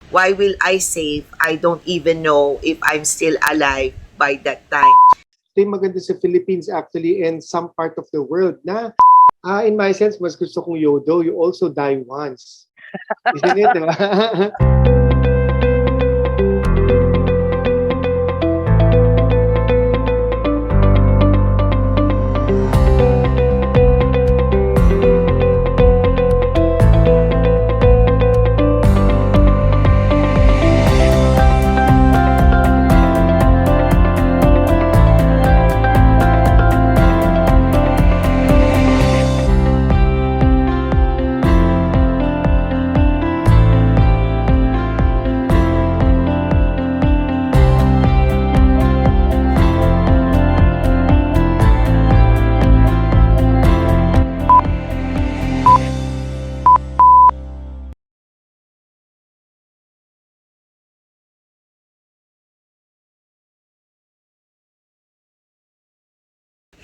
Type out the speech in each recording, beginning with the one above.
why will I save? I don't even know if I'm still alive by that time. Ito yung maganda sa Philippines actually and some part of the world na in my sense, mas gusto kong Yodo, you also die once. Isn't it, di ba?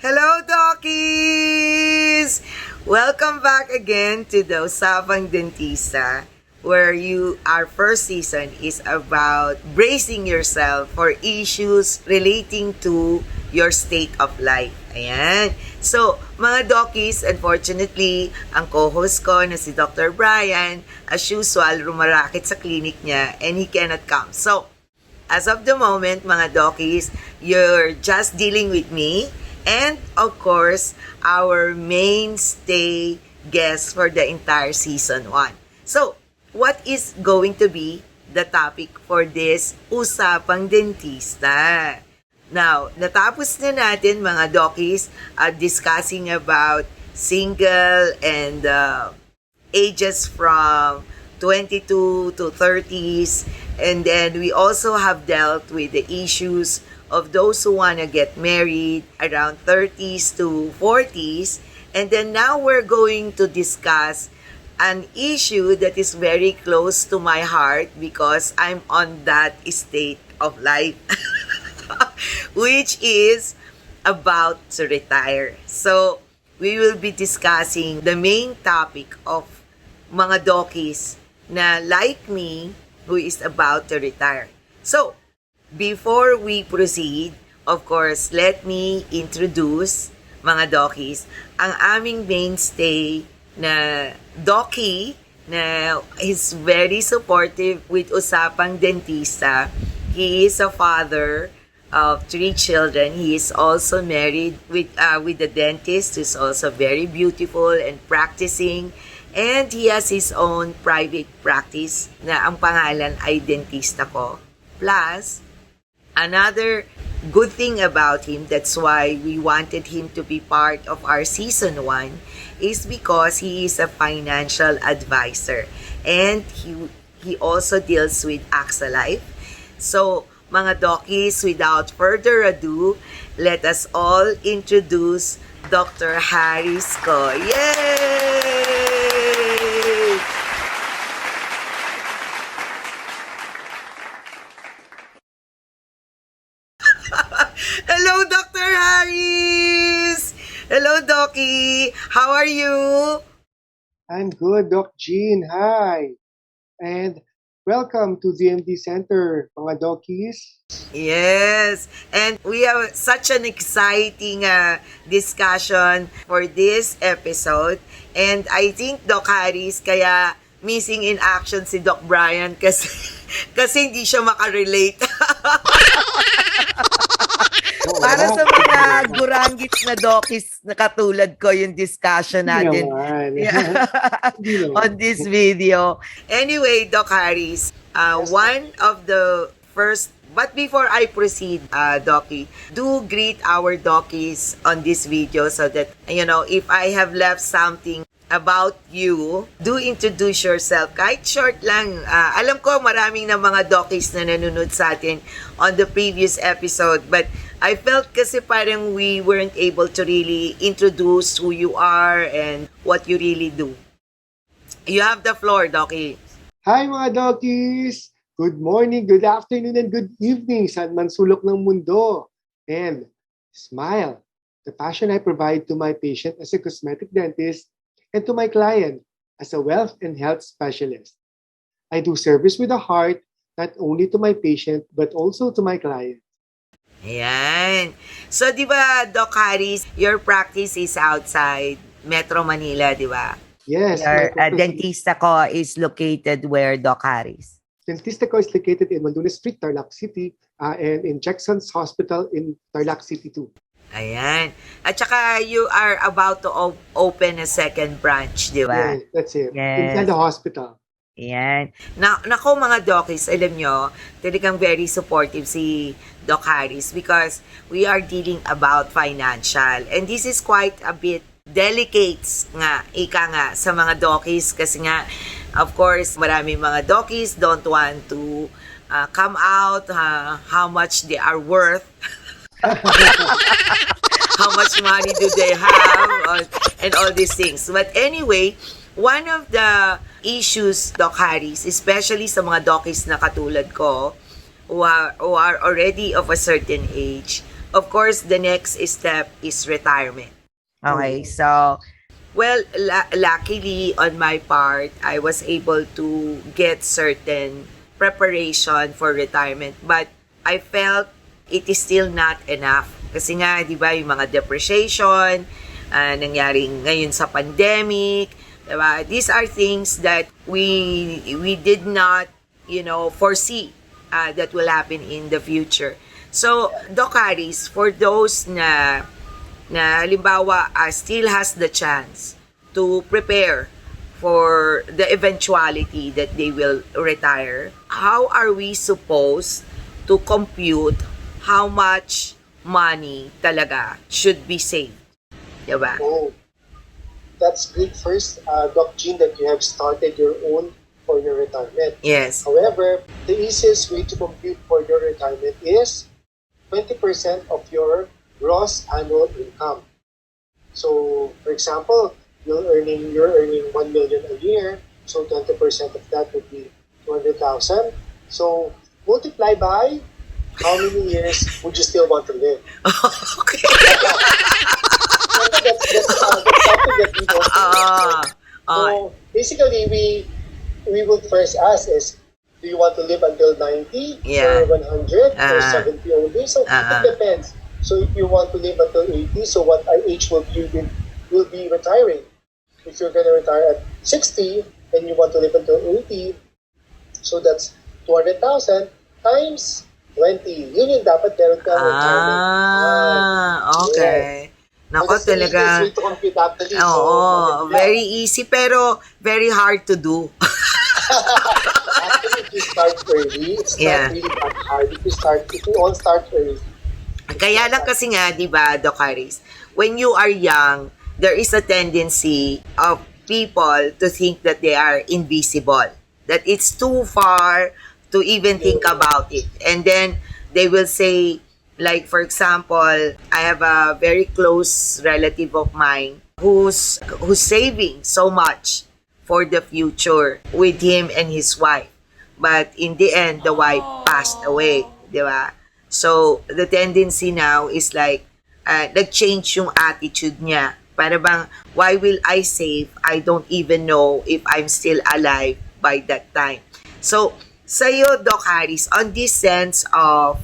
Hello, Dockies! Welcome back again to the Usapang Dentista, where our first season is about bracing yourself for issues relating to your state of life. Ayan. So, mga Dockies, unfortunately, ang co-host ko na si Dr. Brian, as usual, rumarakit sa clinic niya and he cannot come. So, as of the moment, mga Dockies, you're just dealing with me. And, of course, our mainstay guest for the entire season 1. So, what is going to be the topic for this Usapang Dentista? Now, natapos na natin mga Dockies discussing about single and ages from 22 to 30s. And then we also have dealt with the issues of those who want to get married around 30s to 40s. And then now we're going to discuss an issue that is very close to my heart because I'm on that state of life, which is about to retire. So, we will be discussing the main topic of mga Dockies na like me who is about to retire. So, before we proceed, of course, let me introduce, mga Dockies, ang aming mainstay na Docky na is very supportive with Usapang Dentista. He is a father of 3 children. He is also married with a dentist who's also very beautiful and practicing. And he has his own private practice na ang pangalan ay Dentista Ko. Plus, another good thing about him, that's why we wanted him to be part of our season 1, is because he is a financial advisor. And he also deals with AXA Life. So, mga Dockies, without further ado, let us all introduce Dr. Harris ko. Yay! Hello, Dr. Harris! Hello, Docky! How are you? I'm good, Doc Jean. Hi. And welcome to DMD Center, mga Dockies. Yes, and we have such an exciting discussion for this episode. And I think, Doc Harris, kaya missing in action si Doc Brian kasi, kasi hindi siya makarelate. Para sa mga gurangits na Dockies na katulad ko yung discussion natin on this video. Anyway, Doc Harris, one of the first, but before I proceed, Docky, do greet our Dockies on this video so that, if I have left something about you, do introduce yourself. Kahit short lang. Alam ko maraming na mga Dockies na nanonood sa atin on the previous episode, but I felt kasi parang we weren't able to really introduce who you are and what you really do. You have the floor, Docky. Hi mga Dockies! Good morning, good afternoon, and good evening saan man sulok ng mundo. And smile, the passion I provide to my patient as a cosmetic dentist and to my client as a wealth and health specialist. I do service with a heart, not only to my patient, but also to my client. Ayan. So, di ba, Doc Harris, your practice is outside Metro Manila, di ba? Yes, my Your practice dentista ko is located where, Doc Harris? Dentista ko is located in Mandulas Street, Tarlac City, and in Jackson's Hospital in Tarlac City too. Ayan. At saka you are about to open a second branch, di ba? Yeah, that's it. Yes. Inside the hospital. Ayan. Nako mga Dokis, alam nyo, talagang very supportive si Doc Harris because we are dealing about financial. And this is quite a bit delicate nga, ika nga, sa mga Dokis kasi nga, of course, maraming mga Dokis don't want to come out how much they are worth. How much money do they have and all these things. But anyway, one of the issues, Doc Harris, especially sa mga dokis na katulad ko, who are already of a certain age, of course, the next step is retirement. Okay, so, well, luckily on my part, I was able to get certain preparation for retirement. But I felt it is still not enough. Kasi nga, di ba, yung mga depreciation, nangyari ngayon sa pandemic, diba? These are things that we did not, foresee that will happen in the future. So, Doc Harris, for those na halimbawa still has the chance to prepare for the eventuality that they will retire, how are we supposed to compute how much money talaga should be saved? Diba? Oh, that's great first, Doc Jean, that you have started your own for your retirement. Yes. However, the easiest way to compute for your retirement is 20% of your gross annual income. So, for example, you're earning 1 million a year, so 20% of that would be 200,000. So, multiply by how many years would you still want to live? Okay. That's something that we don't know. So basically, we would first ask is, do you want to live until 90 Yeah. or 100 or 70 only? So it depends. So if you want to live until 80, so what age will be retiring? If you're going to retire at 60 and you want to live until 80, so that's 200,000 times 20. Yun yung dapat meron ka retirement. Okay. Nako, talaga. It's to compute actually. Oo, very easy pero very hard to do. Actually, if you start early, it's not really that hard. If you all start early. Kaya lang kasi nga, di ba, Doc Harris, when you are young, there is a tendency of people to think that they are invisible. That it's too far to even think about it. And then they will say, like for example, I have a very close relative of mine who's saving so much for the future with him and his wife. But in the end, the wife passed away, di ba? So the tendency now is like nag-change yung attitude niya. Para bang, why will I save? I don't even know if I'm still alive by that time. So sa'yo, Doc Harris, on this sense of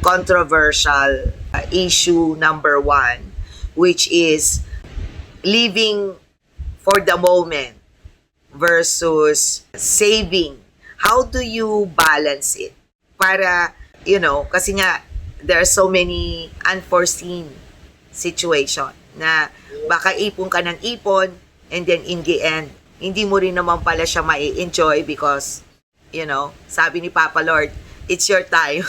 controversial issue number 1, which is living for the moment versus saving, how do you balance it? Para, kasi nga, there are so many unforeseen situation na baka ipon ka ng ipon and then in the end, hindi mo rin naman pala siya mai-enjoy because sabi ni Papa Lord, it's your time.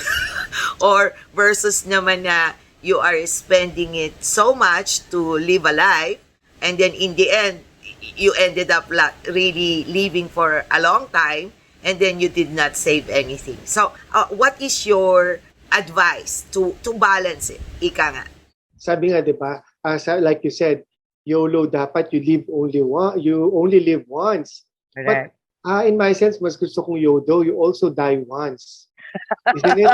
Or versus naman na you are spending it so much to live a life and then in the end, you ended up really living for a long time and then you did not save anything. So, what is your advice to balance it? Ika nga. Sabi nga, di ba, like you said, YOLO, dapat you only live once. Correct. But in my sense, mas gusto kong YOLO, you also die once. Isn't it?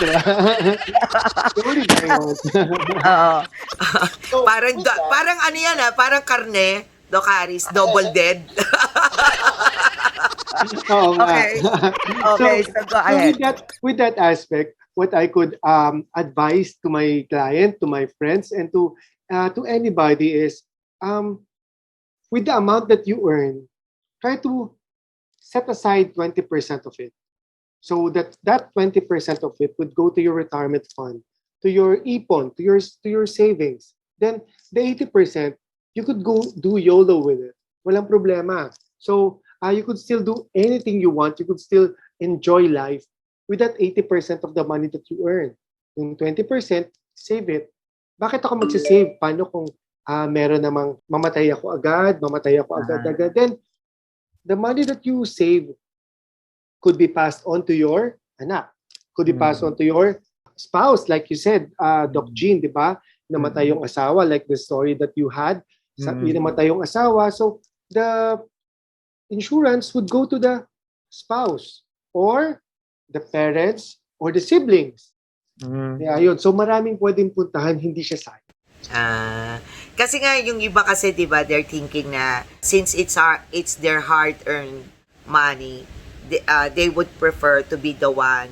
You only die once. Oo. Parang ano yan parang karne, Doc Harris, double dead. Oo nga. Okay. so Okay, so go so ahead. with that aspect, what I could advise to my client, to my friends, and to anybody is um, with the amount that you earn, try to set aside 20% of it. So that 20% of it would go to your retirement fund, to your ipon, to your savings. Then the 80% you could go do YOLO with it. Walang problema. So you could still do anything you want. You could still enjoy life with that 80% of the money that you earn. Yung 20%, save it. Bakit ako magsisave? Paano kung meron namang mamatay ako agad-agad. Then the money that you save could be passed on to your anak, could be passed on to your spouse, like you said, Doc Jean, di ba? Namatay yung asawa, like the story that you had. Namatay yung asawa. So, the insurance would go to the spouse or the parents or the siblings. Kaya yun. So, maraming pwedeng puntahan, hindi siya sayang. Kasi nga yung iba kasi 'di ba, they're thinking na since it's their hard-earned money, they would prefer to be the one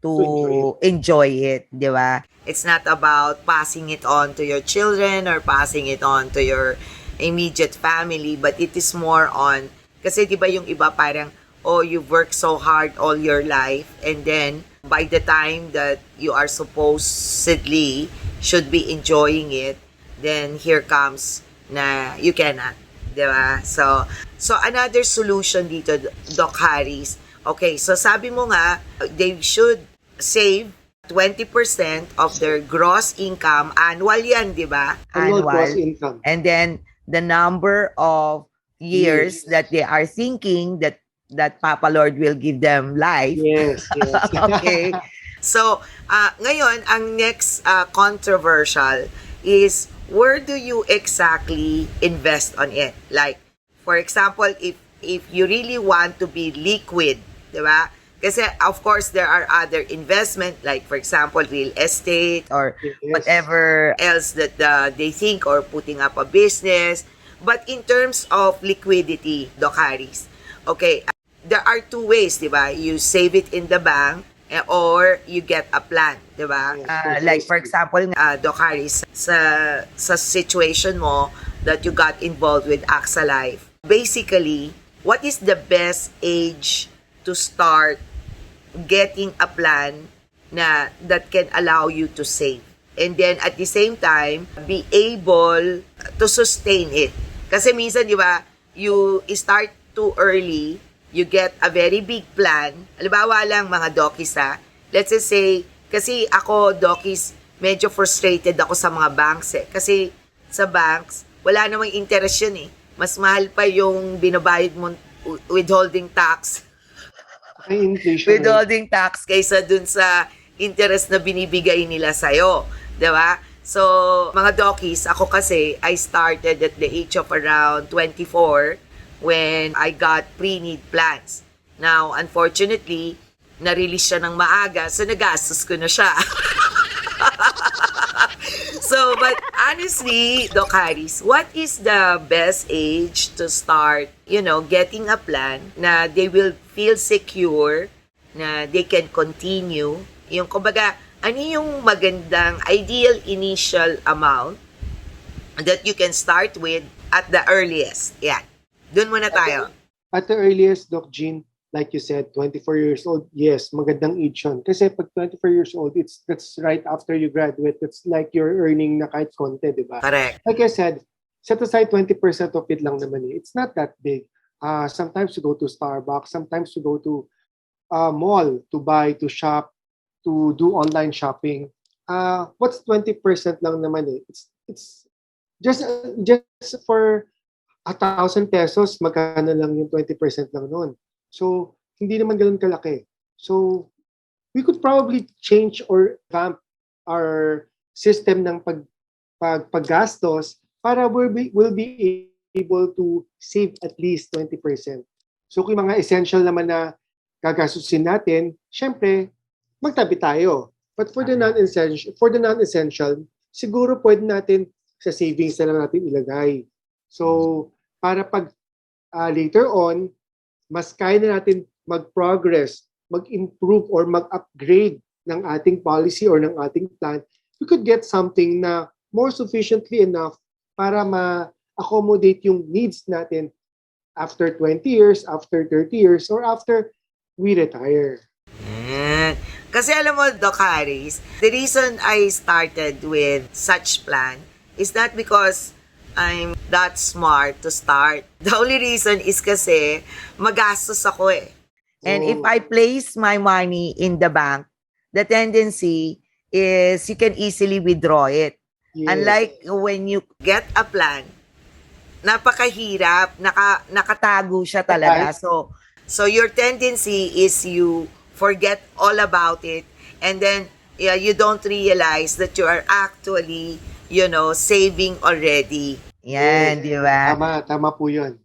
to enjoy it, 'di ba? It's not about passing it on to your children or passing it on to your immediate family, but it is more on kasi 'di ba yung iba parang oh, you've worked so hard all your life and then by the time that you are supposedly should be enjoying it, then here comes na you cannot. Diba? So another solution dito, Doc Harris. Okay, so sabi mo nga, they should save 20% of their gross income. Annual yan, di ba? Annual gross income. And then, the number of years that they are thinking that Papa Lord will give them life. Yes. Okay. So, ngayon, ang next controversial is where do you exactly invest on it? Like, for example, if you really want to be liquid, di ba? Kasi, of course, there are other investment, like, for example, real estate or whatever else that they think or putting up a business. But in terms of liquidity, Doc Harris, okay, there are two ways, di ba? You save it in the bank or you get a plan, di ba? Like for example, Doc Harris, sa situation mo that you got involved with AXA Life, basically, what is the best age to start getting a plan that can allow you to save? And then at the same time, be able to sustain it. Kasi minsan, di ba, you start too early, you get a very big plan. Halimbawa lang mga dokis let's just say, kasi ako dokis, medyo frustrated ako sa mga banks Kasi sa banks, wala namang interest yun Mas mahal pa yung binabayad mo withholding tax. Withholding tax kaysa dun sa interest na binibigay nila sa'yo. Diba? So, mga dokis, ako kasi, I started at the age of around 24 when I got pre-need plans. Now, unfortunately, na-release siya ng maaga, so nagastos ko na siya. So, but honestly, Doc Harris, what is the best age to start, getting a plan na they will feel secure, na they can continue? Yung, kumbaga, ano yung magandang ideal initial amount that you can start with at the earliest? Yan. Doon muna tayo. At the earliest, Doc Jean, like you said, 24 years old, yes, magandang age yun. Kasi pag 24 years old, that's right after you graduate. That's like you're earning na kahit konti, di ba? Correct. Like I said, set aside 20% of it lang naman It's not that big. Sometimes you go to Starbucks, sometimes you go to mall to buy, to shop, to do online shopping. What's 20% lang naman It's just for 1,000 pesos, magkano lang yung 20% lang noon. So, hindi naman ganoon kalaki. So, we could probably change or revamp our system ng paggastos para we'll be able to save at least 20%. So, kung mga essential naman na gagastusin natin, syempre, magtabi tayo. But for the non-essential, siguro pwede natin sa savings na lang natin ilagay. So, para pag later on, mas kaya na natin mag-progress, mag-improve or mag-upgrade ng ating policy or ng ating plan, we could get something na more sufficiently enough para ma-accommodate yung needs natin after 20 years, after 30 years, or after we retire. Kasi alam mo, Doc Harris, the reason I started with such plan is not because I'm that smart to start. The only reason is kasi magastos ako eh. And if I place my money in the bank, the tendency is you can easily withdraw it. Yes. Unlike when you get a plan, napakahirap, nakatago siya talaga. So your tendency is you forget all about it, and then you don't realize that you are actually, saving already. Yan, di ba? Tama po yun.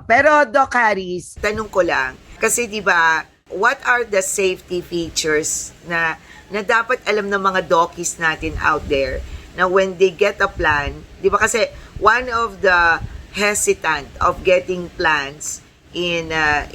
Pero Doc Harris, tanong ko lang, kasi di ba, what are the safety features na dapat alam ng mga dockies natin out there na when they get a plan, di ba kasi one of the hesitant of getting plans in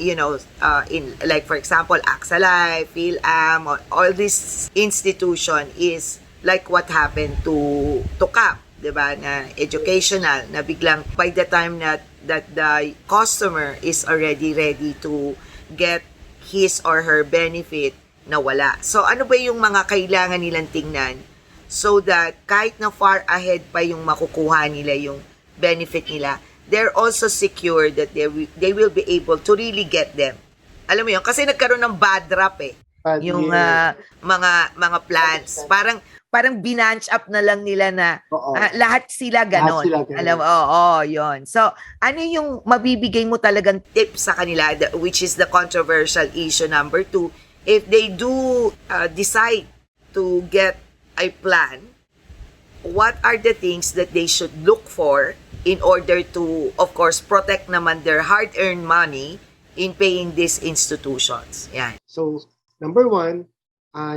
in like for example AXA Life, PhilAm, all this institution is like what happened to CAP, 'di ba, na educational, na biglang by the time that the customer is already ready to get his or her benefit, nawala. So ano ba yung mga kailangan nilang tingnan so that kahit na far ahead pa yung makukuha nila yung benefit nila, they're also secure that they will be able to really get them. Alam mo yun, kasi nagkaroon ng bad rap eh. Yung mga plans. Parang binanch up na lang nila na lahat sila ganon. Alam mo, yun. So, ano yung mabibigay mo talagang tips sa kanila, which is the controversial issue number 2, if they do decide to get a plan, what are the things that they should look for in order to, of course, protect naman their hard-earned money in paying these institutions? Yan. So, number 1,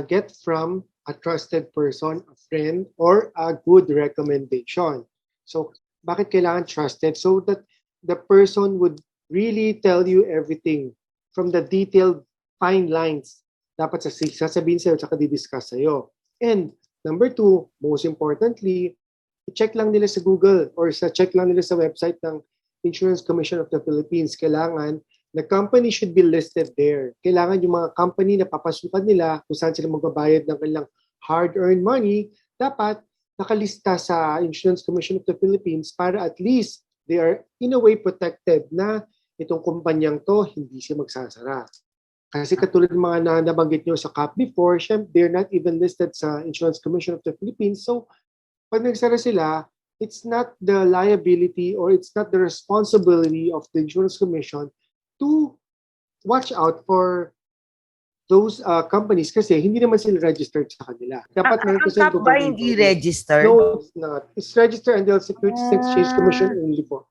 get from a trusted person, a friend, or a good recommendation. So, bakit kailangan trusted? So that the person would really tell you everything from the detailed fine lines. Dapat sasabihin sa'yo at saka di-discuss sa'yo. And number 2, most importantly, i-check lang nila sa Google or check lang nila sa website ng Insurance Commission of the Philippines. Kailangan the company should be listed there. Kailangan yung mga company na papasukan nila kung saan sila magbabayad ng kanilang hard-earned money, dapat nakalista sa Insurance Commission of the Philippines para at least they are in a way protected na itong kumpanyang to hindi siya magsasara. Kasi katulad ng mga nabanggit nyo sa CAP before, they're not even listed sa Insurance Commission of the Philippines. So, pag nagsara sila, it's not the liability or it's not the responsibility of the Insurance Commission to watch out for those companies kasi hindi naman sila registered sa kanila. Dapat ang CAP ba hindi registered? No, it's not. It's registered under the Securities and Exchange Commission only po.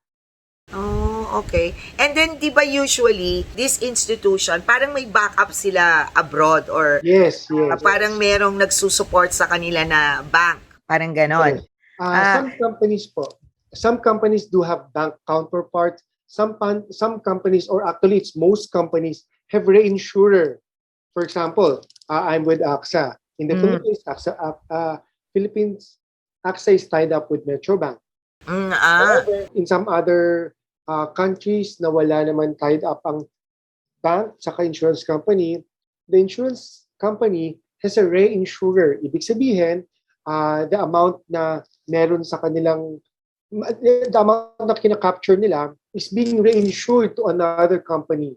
Oh, okay. And then, di ba usually, this institution, parang may backup sila abroad or yes. Parang merong nagsusupport sa kanila na bank. Parang ganon. Some companies do have bank counterparts. Some companies, or actually it's most companies, have reinsurer. For example, I'm with AXA. In the Philippines, AXA is tied up with Metrobank. However, in some other countries na wala naman tied up ang bank saka insurance company, the insurance company has a reinsurer. Ibig sabihin, the amount na meron sa kanilang, the amount na kinakapture nila is being reinsured to another company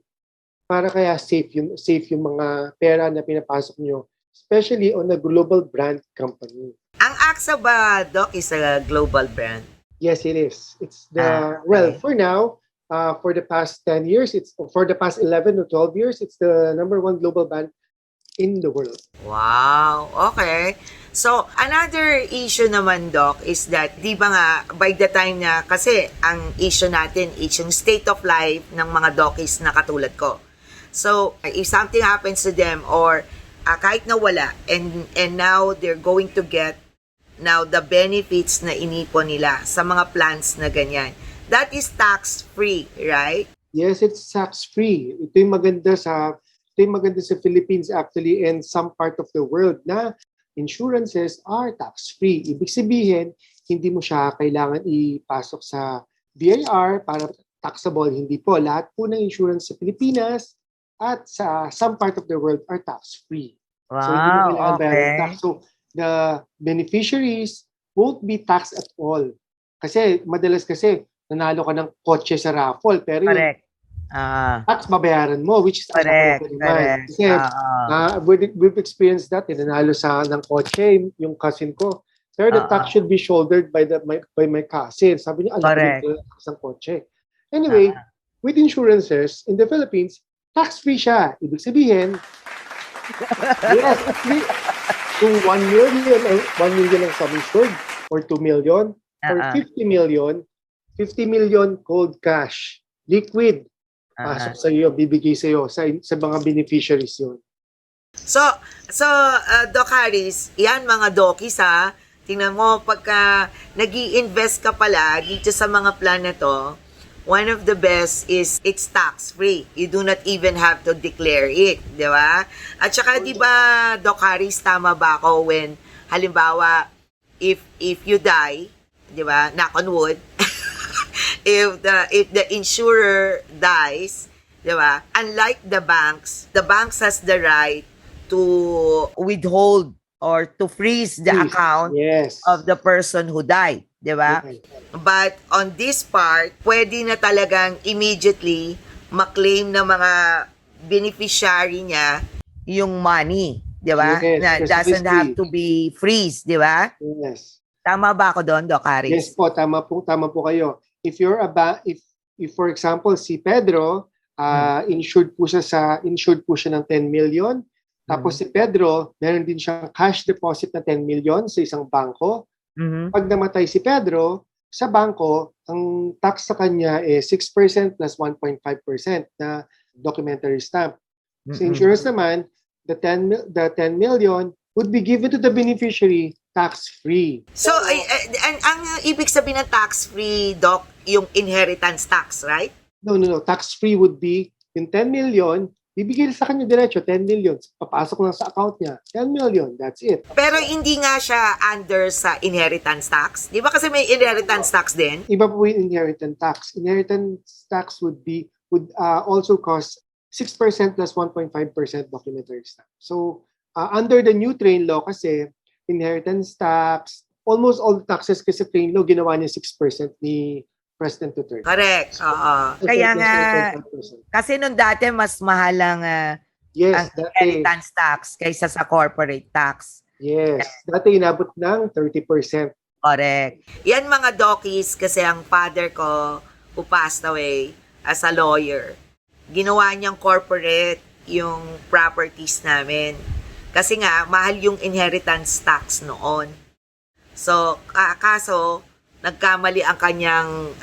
para kaya safe yung mga pera na pinapasok nyo, especially on a global brand company. Ang AXA ba, Doc, is a global brand? Yes, it is. It's for now, for the past 10 years, for the past 11 or 12 years, it's the number 1 global brand in the world. Wow, okay. So, another issue naman, Doc, is that, di ba nga, by the time na, kasi ang issue natin is yung state of life ng mga dockies na katulad ko. So, if something happens to them or kahit na wala, and now they're going to get now the benefits na inipon nila sa mga plans na ganyan, that is tax-free, right? Yes, it's tax-free. Ito yung maganda sa Philippines actually and some part of the world na insurances are tax-free. Ibig sabihin, hindi mo siya kailangan ipasok sa BIR para taxable. Hindi po. Lahat po ng insurance sa Pilipinas at sa some part of the world are tax-free. So hindi mo kailangan Wow, bayaran ng tax. okay. So the beneficiaries won't be taxed at all. Kasi madalas kasi nanalo ka ng kotse sa raffle pero yung Correct. tax babayaran mo, which is ang Correct, laki naman. correct. Kasi we've experienced that. Nanalo ng kotse yung cousin ko. Sir, the tax should be shouldered by my cousin. Sabi niya, ang laki Correct. ng tax ng kotse. Anyway, with insurances in the Philippines, tax-free siya. Ibig sabihin, yes, free. Kung 1 million or 1 million ang sum insured or 2 million or 50 million, 50 million cold cash, liquid, pasok sa iyo, bibigay sa iyo sa mga beneficiaries yun. So, Doc Harris, yan mga dokis ha. Tingnan mo, pagka nag-i-invest ka pala dito sa mga plan na to, one of the best is it's tax-free. You do not even have to declare it, di ba? At saka, di ba, Doc Harris, tama ba ako when, halimbawa, if you die, di ba, knock on wood, if the insurer dies, di ba, unlike the banks has the right to withhold or to freeze the account of the person who died, di ba? Yes. But on this part, pwede na talagang immediately maklaim ng mga beneficiary niya yung money, di ba? Yes, Na doesn't have to be freeze, di ba? Yes. Tama ba ako doon, Doc Harris? Yes po, tama po kayo. If you're if for example si Pedro, insured po siya ng 10 million. Tapos si Pedro, meron din siyang cash deposit na 10 million sa isang bangko. Pag namatay si Pedro, sa bangko, ang tax sa kanya is 6% plus 1.5% na documentary stamp. Sa insurance naman, the 10 million would be given to the beneficiary tax-free. So, ang ibig sabihin ng tax-free, Doc, yung inheritance tax, right? No. Tax-free would be yung 10 million, bibigay sa kanya diretso, 10 million. Papasok lang sa account niya, 10 million, that's it. Pero hindi nga siya under sa inheritance tax. Di ba kasi may inheritance tax din? Iba po yung inheritance tax. Inheritance tax would also cost 6% plus 1.5% documentary stamp. So, under the new train law kasi, inheritance tax, almost all the taxes kasi train law, ginawa niya 6% ni President Duterte. Correct. Kaya nga, kasi nung dati mas mahal ang inheritance tax kaysa sa corporate tax. Yes. Dati inabot ng 30%. Correct. Yan mga dokis kasi ang father ko who passed away as a lawyer, ginawa niyang corporate yung properties namin. Kasi nga, mahal yung inheritance tax noon. So, kaso, nagkamali ang kanyang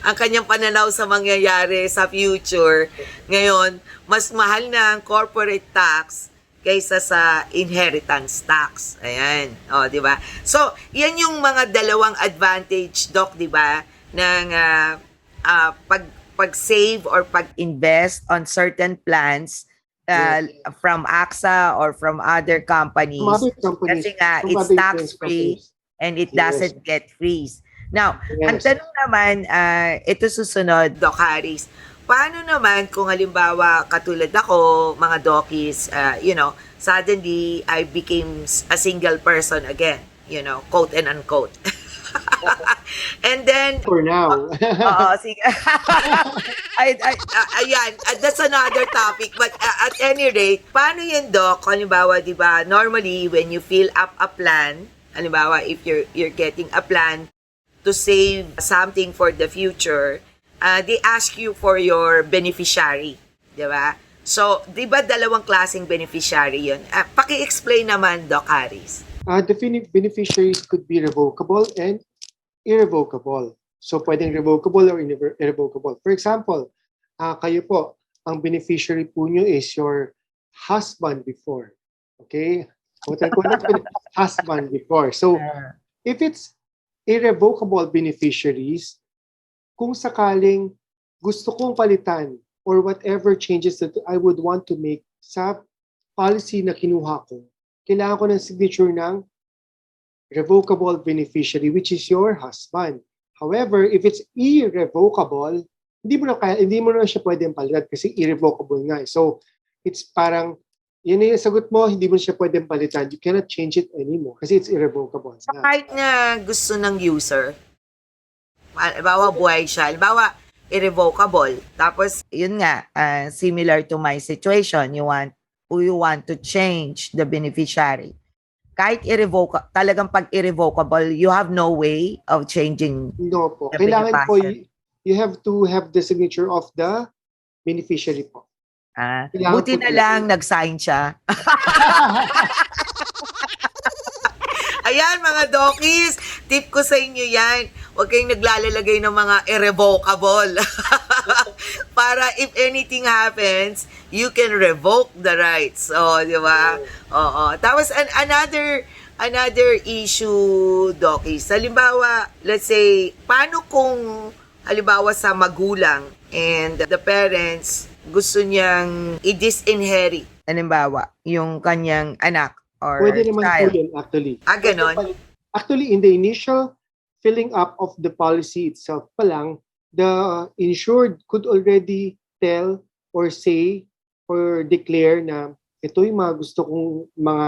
ang kanyang pananaw sa mangyayari sa future. Ngayon, mas mahal na ang corporate tax kaysa sa inheritance tax. Ayan. O, di ba? So, yan yung mga dalawang advantage, Doc, di ba? Ng pag-save or pag-invest on certain plans from AXA or from other companies. Kasi nga, it's tax-free and it doesn't get freeze. Now, ang tanong naman, ito susunod, Doc Harris, paano naman kung halimbawa katulad ako, mga dokis, suddenly I became a single person again, quote and unquote. And then for now. Sige. Ayan, that's another topic. But at any rate, paano yun, Doc? Halimbawa, di ba, normally when you fill up a plan, halimbawa, if you're getting a plan to save something for the future, they ask you for your beneficiary, di ba? So, di ba dalawang klaseng beneficiary yun? Paki-explain naman, Doc Harris. The beneficiaries could be revocable and irrevocable. So, pwedeng revocable or irrevocable. For example, kayo po, ang beneficiary po nyo is your husband before. Okay? Husband before. So, if it's irrevocable beneficiaries, kung sakaling gusto kong palitan or whatever changes that I would want to make sa policy na kinuha ko, kailangan ko ng signature ng revocable beneficiary, which is your husband. However, if it's irrevocable, hindi mo na siya pwedeng palitan kasi irrevocable nga. So, it's parang, yun yung sagot mo, hindi mo siya pwedeng palitan. You cannot change it anymore kasi it's irrevocable. So, kahit na gusto ng user, halimbawa buhay siya, halimbawa irrevocable, tapos yun nga, similar to my situation, you want to change the beneficiary. Kahit talagang pag irrevocable, you have no way of changing. No po. the Kailangan po, beneficiary. you have to have the signature of the beneficiary po. Kailangan Buti po na talaga. lang nag-sign siya. Ayan mga dokis, tip ko sa inyo yan. Huwag kayong naglalagay ng mga irrevocable. Para if anything happens, you can revoke the rights. Di ba? Oo. Tapos another issue, dokis. Halimbawa, let's say, paano kung halimbawa sa magulang and the parents gusto niyang i-disinherit, halimbawa, yung kanyang anak or Pwede naman po child. yun, actually. Ganon? Actually, in the initial filling up of the policy itself pa lang, the insured could already tell or say or declare na ito yung mga gusto kong mga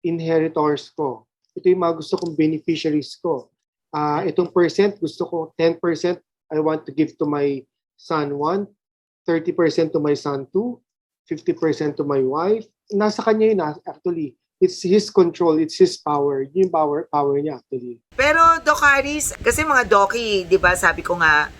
inheritors ko. Ito yung mga gusto kong beneficiaries ko. Itong percent, gusto ko 10% I want to give to my son 1, 30% to my son 2, 50% to my wife. Nasa kanya yun actually. It's his control, it's his power. Yung power niya actually. Pero Doc Haris, kasi mga doki, di ba sabi ko nga,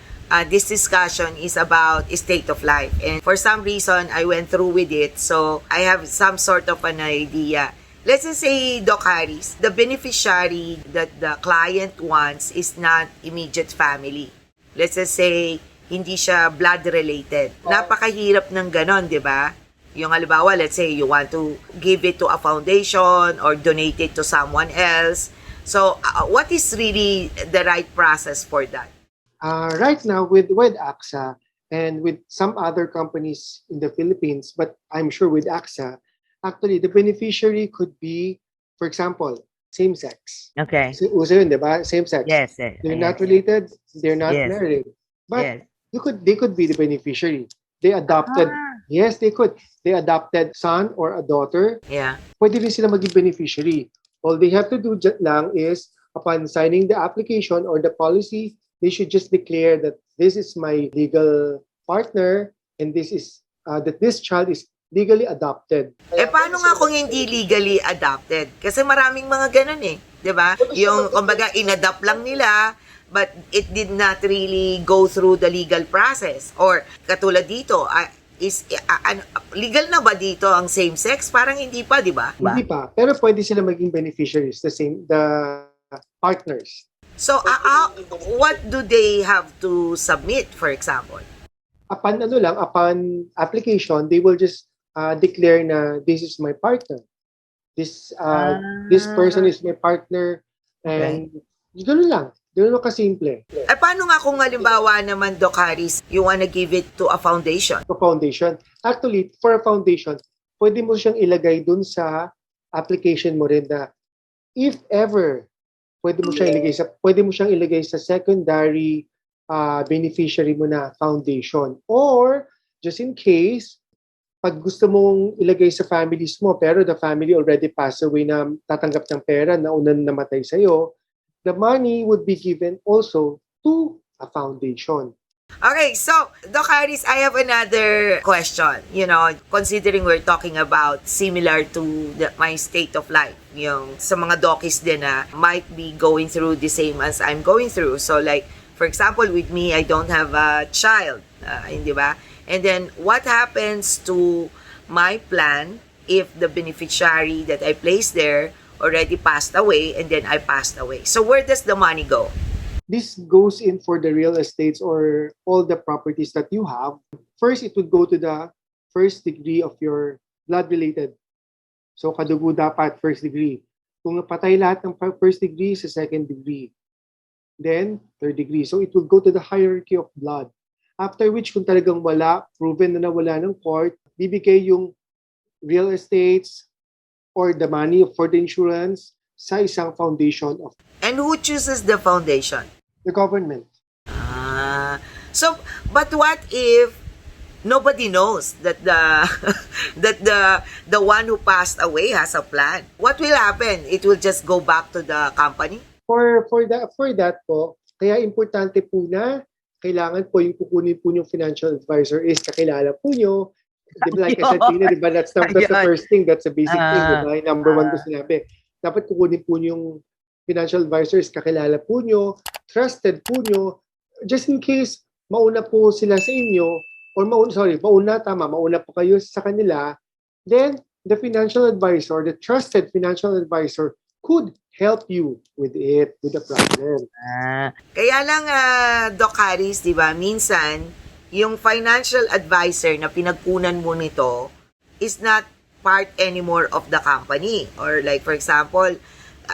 this discussion is about state of life. And for some reason, I went through with it. So, I have some sort of an idea. Let's just say, Doc Haris, the beneficiary that the client wants is not immediate family. Let's just say, hindi siya blood-related. Napakahirap ng ganon, di ba? Yung halimbawa, let's say, you want to give it to a foundation or donate it to someone else. So, what is really the right process for that? Right now, with AXA and with some other companies in the Philippines, but I'm sure with AXA, actually, the beneficiary could be, for example, same-sex. Okay. Uso yun, di ba? Same-sex. Yes. They're not related, they're not Yes. married. But Yes. they could be the beneficiary. They adopted, yes, they could. They adopted son or a daughter. Yeah. Pwede rin sila maging beneficiary. All they have to do lang is, upon signing the application or the policy, they should just declare that this is my legal partner and this is that this child is legally adopted. Paano nga kung hindi legally adopted? Kasi maraming mga ganun eh. 'Di ba? Yung, kumbaga, inadopt lang nila, but it did not really go through the legal process. Or, katulad dito, legal na ba dito ang same-sex? Parang hindi pa, di ba? Hindi pa. Pero pwede sila maging beneficiaries, the partners. So, what do they have to submit, for example? Upon application, they will just declare na this is my partner. This person is my partner and gano'n lang. Gano'n lang kasimple. Paano nga kung halimbawa naman, Doc Haris, you wanna give it to a foundation? For foundation. Actually, for a foundation, pwede mo siyang ilagay dun sa application mo rin na if ever, pwede mo siyang ilagay sa secondary beneficiary mo na foundation. Or, just in case, pag gusto mong ilagay sa families mo, pero the family already passed away na tatanggap ng pera na unang namatay sa'yo, the money would be given also to a foundation. Okay, so, Doc Haris, I have another question. You know, considering we're talking about similar to my state of life, yung sa mga dokis din na might be going through the same as I'm going through. So, like, for example, with me, I don't have a child, hindi ba? And then, what happens to my plan if the beneficiary that I placed there already passed away and then I passed away? So, where does the money go? This goes in for the real estates or all the properties that you have. First, it would go to the first degree of your blood-related. So, kadugo dapat first degree. Kung napatay lahat ng first degree, sa second degree. Then, third degree. So, it will go to the hierarchy of blood. After which, kung talagang wala, proven na nawala ng court, bibigay yung real estates or the money for the insurance sa isang foundation of And who chooses the foundation? the government. Ah. So, but what if nobody knows that the that the one who passed away has a plan? What will happen? It will just go back to the company? For that po, kaya importante po na kailangan po yung kukunin po yung financial advisor is kakilala po nyo. Di ba, like I said, Tina, di ba, that's the first thing, that's the basic thing, di ba? Number one po sinabi. Dapat kukunin po yung financial advisor is kakilala po nyo, trusted po nyo, just in case mauna po sila sa inyo, or mauna po kayo sa kanila, then the financial advisor, the trusted financial advisor could help you with it, with the problem. Kaya lang, Doc Harris, di ba, minsan, yung financial advisor na pinagkunan mo nito is not part anymore of the company. Or like, for example,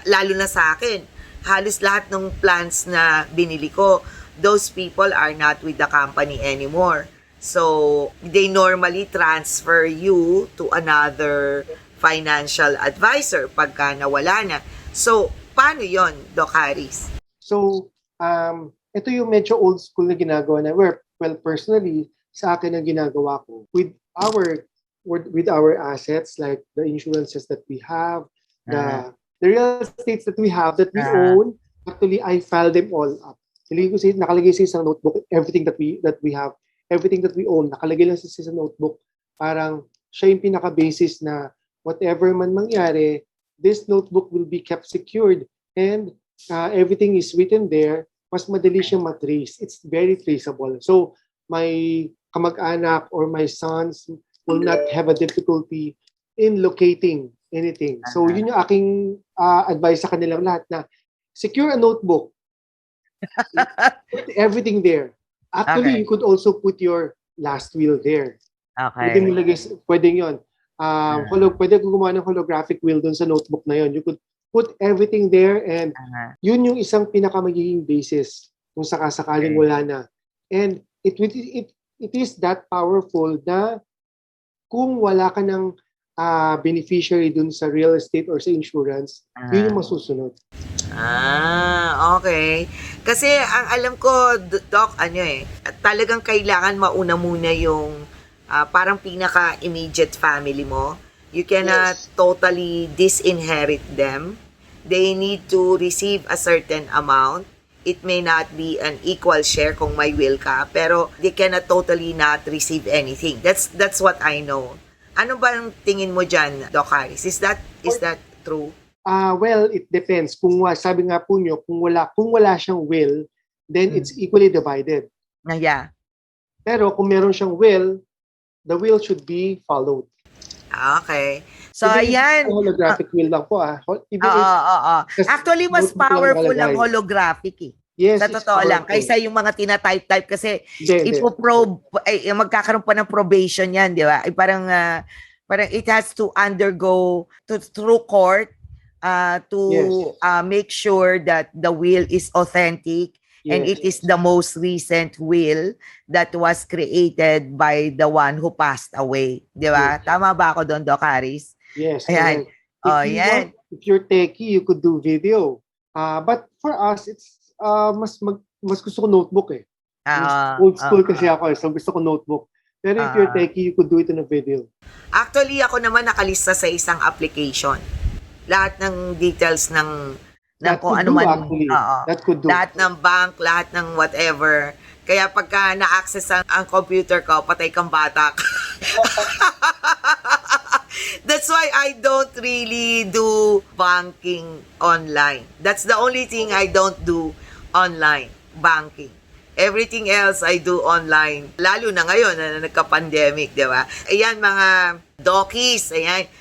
lalo na sa akin, halos lahat ng plans na binili ko, those people are not with the company anymore. So, they normally transfer you to another financial advisor pagka nawala na. So, paano yon, Doc Harris? So, ito yung medyo old school na ginagawa na, well, personally, sa akin ang ginagawa ko, with our assets, like the insurances that we have, the real estates that we have, that we own, actually, I file them all up. Nakalagay sa isang notebook, everything that we have, everything that we own, nakalagay lang sa isang notebook. Parang siya yung pinaka-basis na whatever man mangyari, this notebook will be kept secured and everything is written there. Mas madali siyang matrace. It's very traceable. So, my kamag-anak or my sons will not have a difficulty in locating anything. So, yun yung aking advice sa kanilang lahat na secure a notebook. Put everything there. Actually, you could also put your last will there. Okay. Pwedeng yun. Pwede kong gumawa ng holographic will dun sa notebook na yun. You could put everything there and yun yung isang pinakamagiging basis kung sakasakaling wala na. And it is that powerful na kung wala ka ng beneficiary dun sa real estate or sa insurance, yun yung masusunod. Okay. Kasi ang alam ko, Doc, talagang kailangan mauna muna yung parang pinaka-immediate family mo. You cannot totally disinherit them. They need to receive a certain amount. It may not be an equal share kung may will ka, pero they cannot totally not receive anything. That's what I know. Ano ba ang tingin mo dyan, Doc Harris? Is that true? Well, it depends. Kung sabi nga po nyo, kung wala siyang will, then it's equally divided. Yeah. Pero kung meron siyang will, the will should be followed. Okay. So, ayan. Holographic will lang po. Actually, mas powerful ang holographic eh. Yes, sa totoo lang. Kaysa yung mga tina-type kasi magkakaroon pa ng probation yan, di ba? Parang it has to undergo through court to make sure that the will is authentic and it is the most recent will that was created by the one who passed away. Di ba? Tama ba ako doon, Doc Harris? Yes. Ayan. If you're techie, you could do video. But for us, it's mas gusto ko notebook eh. Old school kasi ako so gusto ko notebook. Pero if you're techie, you could do it in a video. Actually, ako naman nakalista sa isang application. Lahat ng details ng kung ano man. That could do. Lahat ng bank, lahat ng whatever. Kaya pagka na-access ang computer ko, patay kang batak. That's why I don't really do banking online. That's the only thing I don't do online, banking. Everything else I do online. Lalo na ngayon na nagka-pandemic, di ba? Ayan mga dokies, ayan.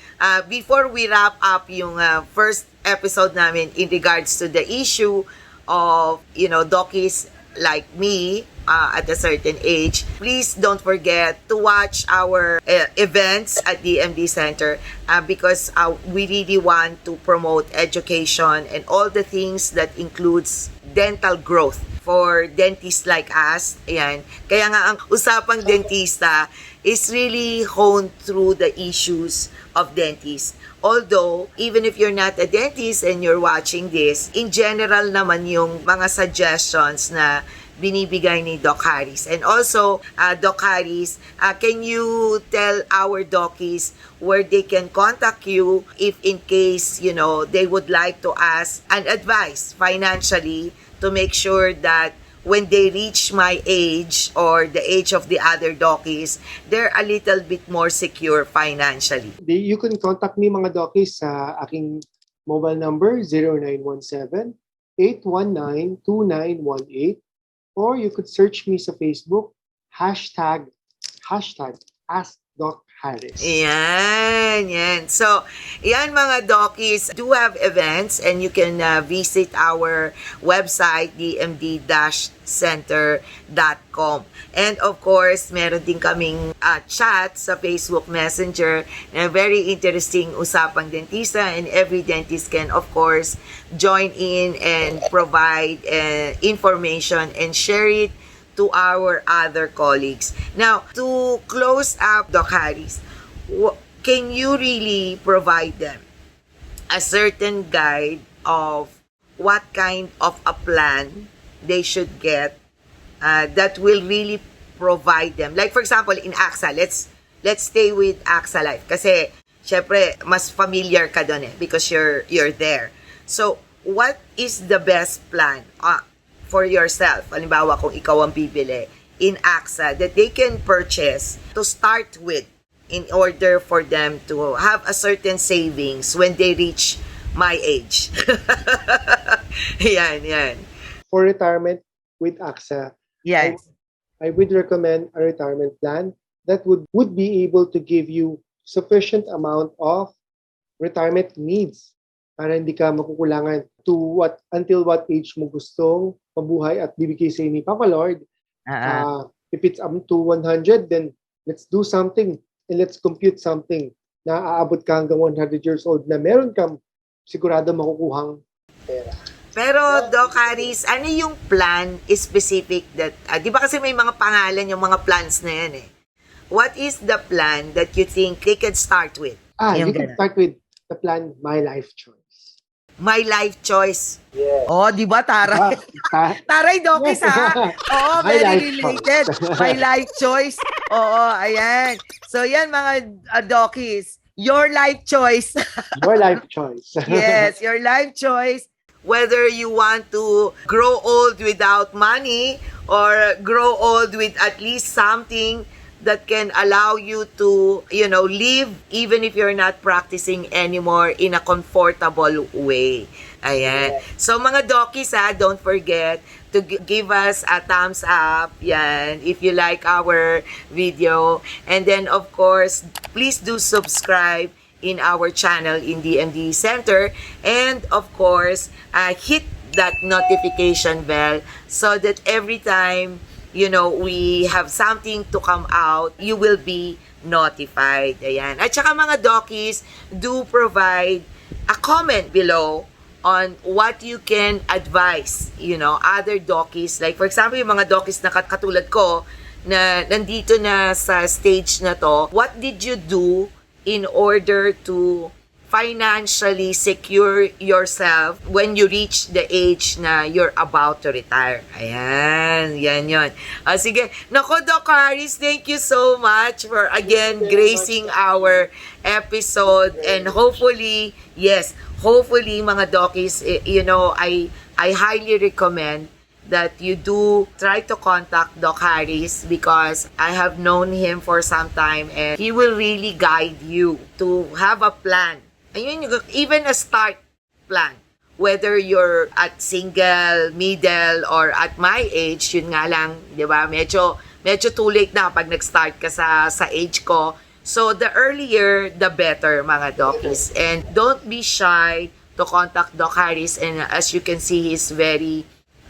Before we wrap up yung first episode namin in regards to the issue of, dokies like me, at a certain age, please don't forget to watch our events at the MD Center because we really want to promote education and all the things that includes dental growth for dentists like us. Ayan. Kaya nga ang Usapang Dentista is really honed through the issues of dentists. Although, even if you're not a dentist and you're watching this, in general naman yung mga suggestions na binibigay ni Doc Harris. And also, Doc Harris, can you tell our dockies where they can contact you if in case, they would like to ask an advice financially to make sure that when they reach my age or the age of the other dockies, they're a little bit more secure financially? You can contact me mga dockies sa aking mobile number 0917-819-2918, or you could search me sa Facebook, hashtag AskDocHarris. Yan. So, yan mga dockies, do have events and you can visit our website, dmd-center.com. And of course, meron din kaming chat sa Facebook Messenger na very interesting Usapang Dentista, and every dentist can of course join in and provide information and share it to our other colleagues. Now, to close up, Doc Harris, can you really provide them a certain guide of what kind of a plan they should get that will really provide them? Like for example, in AXA, let's stay with AXA Life kasi syempre mas familiar ka doon because you're there. So, what is the best plan for yourself, halimbawa kung ikaw ang bibili in AXA, that they can purchase to start with in order for them to have a certain savings when they reach my age? Yan. For retirement with AXA, Yes. I would recommend a retirement plan that would be able to give you sufficient amount of retirement needs para hindi ka makukulangan until what age mo gustong mabuhay at bibigay sa ni Papa Lord. If it's up to 100, then let's do something and let's compute something na aabot ka hanggang 100 years old na meron kang sigurado makukuhang pera. Pero, Doc Harris, ano yung plan specific that, di ba kasi may mga pangalan yung mga plans na yan What is the plan that you think they can start with? You can start with the plan My Life Choice. My Life Choice. Yes. Oh, di ba, Taray? Taray, Dokis, ha? Oo, very related. My Life Choice. Oo, ayan. So, yan, mga Dokis. Your life choice. Your life choice. Yes, your life choice. Whether you want to grow old without money or grow old with at least something that can allow you to, live even if you're not practicing anymore in a comfortable way. Ayan. So, mga dockies, don't forget to give us a thumbs up. Yan. If you like our video. And then, of course, please do subscribe in our channel in DMD Center. And, of course, hit that notification bell so that every time we have something to come out, you will be notified. Ayan. At saka mga dockies, do provide a comment below on what you can advise, other dockies. Like, for example, yung mga dockies na katulad ko, na nandito na sa stage na to, what did you do in order to financially secure yourself when you reach the age na you're about to retire? Ayan, yan yun. Sige, nako Doc Harris, thank you so much for again gracing our episode, and hopefully mga dockies, I highly recommend that you do try to contact Doc Harris because I have known him for some time and he will really guide you to have a plan. Ayun, even a start plan. Whether you're at single, middle, or at my age, yun nga lang, di ba? Medyo too late na pag nag-start ka sa age ko. So, the earlier, the better, mga dockies. And don't be shy to contact Doc Harris. And as you can see, he's very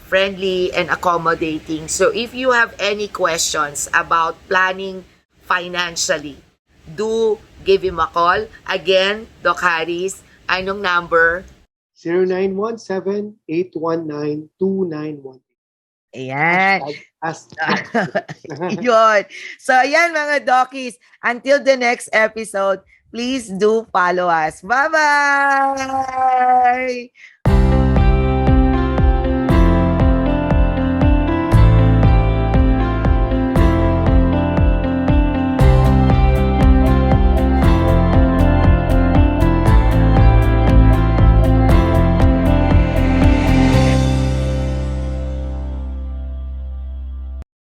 friendly and accommodating. So, if you have any questions about planning financially, do give him a call. Again, Doc Harris, anong number? 0917-819-2918. Ayan. Hashtag ask. Yun. So, ayan mga Dokis. Until the next episode, please do follow us. Bye-bye!